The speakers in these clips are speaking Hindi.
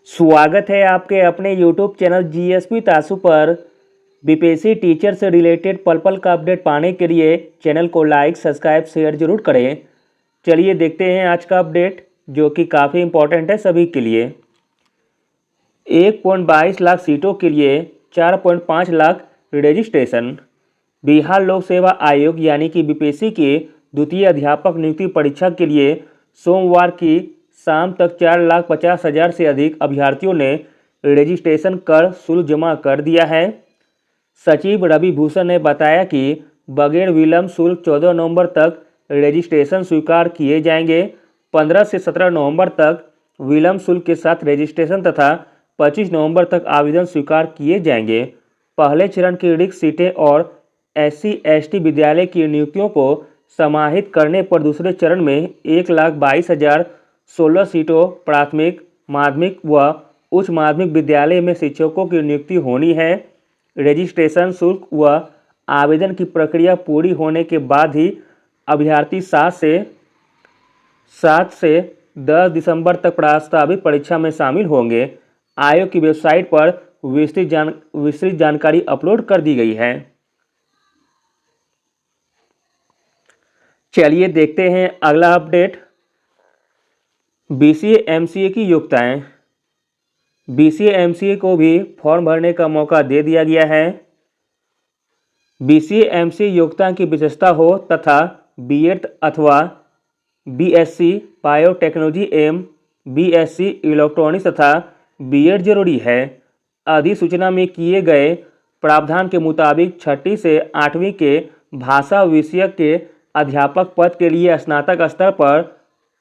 स्वागत है आपके अपने YouTube चैनल जीएसपी तासु पर। बीपीएससी टीचर से रिलेटेड पल पल का अपडेट पाने के लिए चैनल को लाइक सब्सक्राइब शेयर जरूर करें। चलिए देखते हैं आज का अपडेट, जो कि काफ़ी इम्पोर्टेंट है सभी के लिए। 1.22 लाख सीटों के लिए 4.5 लाख रजिस्ट्रेशन। बिहार लोक सेवा आयोग यानी कि बीपीएससी के द्वितीय अध्यापक नियुक्ति परीक्षा के लिए सोमवार की शाम तक 4,50,000 से अधिक अभ्यर्थियों ने रजिस्ट्रेशन कर शुल्क जमा कर दिया है। सचिव रवि भूषण ने बताया कि बगैर विलंब शुल्क 14 नवंबर तक रजिस्ट्रेशन स्वीकार किए जाएंगे। 15 से 17 नवंबर तक विलंब शुल्क के साथ रजिस्ट्रेशन तथा 25 नवंबर तक आवेदन स्वीकार किए जाएंगे। पहले चरण की रिक्त सीटें और SC/ST विद्यालय की नियुक्तियों को समाहित करने पर दूसरे चरण में 1,22,016 सीटों प्राथमिक, माध्यमिक व उच्च माध्यमिक विद्यालय में शिक्षकों की नियुक्ति होनी है। रजिस्ट्रेशन शुल्क व आवेदन की प्रक्रिया पूरी होने के बाद ही अभ्यर्थी 7 से 10 दिसंबर तक प्रस्तावित परीक्षा में शामिल होंगे। आयोग की वेबसाइट पर विस्तृत जानकारी अपलोड कर दी गई है। चलिए देखते हैं अगला अपडेट। BCA MCA की योग्यताएं। BCA MCA को भी फॉर्म भरने का मौका दे दिया गया है। BCA MCA योग्यता की विशेषता हो तथा B.Ed अथवा BSc बायोटेक्नोलॉजी एवं BSc इलेक्ट्रॉनिक्स तथा B.Ed जरूरी है। अधिसूचना में किए गए प्रावधान के मुताबिक 6ठी से 8वीं के भाषा विषयक के अध्यापक पद के लिए स्नातक स्तर पर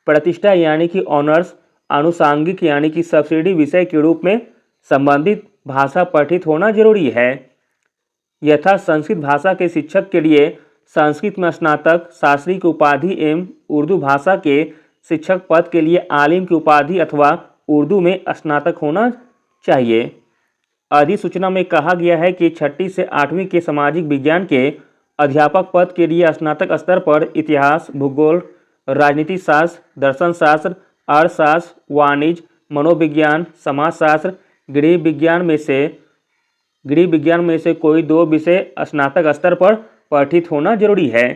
प्रतिष्ठा यानी कि ऑनर्स, आनुषांगिक यानी कि सब्सिडी विषय के रूप में संबंधित भाषा पठित होना जरूरी है। यथा संस्कृत भाषा के शिक्षक के लिए संस्कृत में स्नातक शास्त्री की उपाधि एवं उर्दू भाषा के शिक्षक पद के लिए आलिम की उपाधि अथवा उर्दू में स्नातक होना चाहिए। अधिसूचना में कहा गया है कि 6ठी से 8वीं के सामाजिक विज्ञान के अध्यापक पद के लिए स्नातक स्तर पर इतिहास, भूगोल, राजनीति शास्त्र, दर्शन शास्त्र, अर्थशास्त्र, वाणिज्य, मनोविज्ञान, समाजशास्त्र, गृह विज्ञान में से कोई 2 विषय स्नातक स्तर पर पठित होना जरूरी है।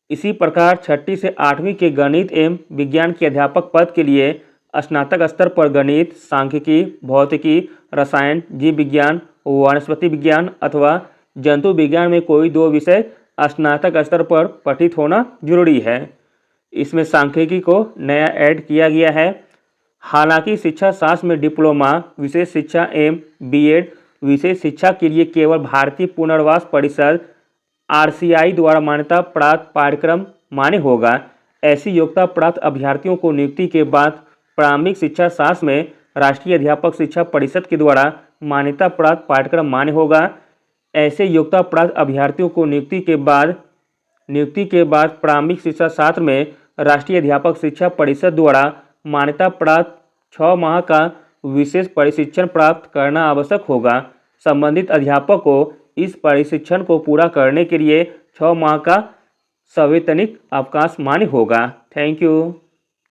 इसी प्रकार 6ठी से 8वीं के गणित एवं विज्ञान के अध्यापक पद के लिए स्नातक स्तर पर गणित, सांख्यिकी, भौतिकी, रसायन, जीव विज्ञान, वनस्पति विज्ञान अथवा जंतु विज्ञान में कोई 2 विषय स्नातक स्तर पर पठित होना जरूरी है। इसमें सांख्यिकी को नया ऐड किया गया है। हालांकि शिक्षा शास्त्र में डिप्लोमा, विशेष शिक्षा एवं B.Ed विशेष शिक्षा के लिए केवल भारतीय पुनर्वास परिषद RCI द्वारा मान्यता प्राप्त पाठ्यक्रम मान्य होगा। ऐसी योग्यता प्राप्त अभ्यर्थियों को नियुक्ति के बाद प्रारंभिक शिक्षा शास्त्र में राष्ट्रीय अध्यापक शिक्षा परिषद के द्वारा मान्यता प्राप्त पाठ्यक्रम मान्य होगा। ऐसे योग्यता प्राप्त अभ्यर्थियों को नियुक्ति के बाद प्रारंभिक शिक्षा शास्त्र में राष्ट्रीय अध्यापक शिक्षा परिषद द्वारा मान्यता प्राप्त 6 माह का विशेष प्रशिक्षण प्राप्त करना आवश्यक होगा। संबंधित अध्यापक को इस प्रशिक्षण को पूरा करने के लिए 6 माह का सवैतनिक अवकाश मान्य होगा। Thank you.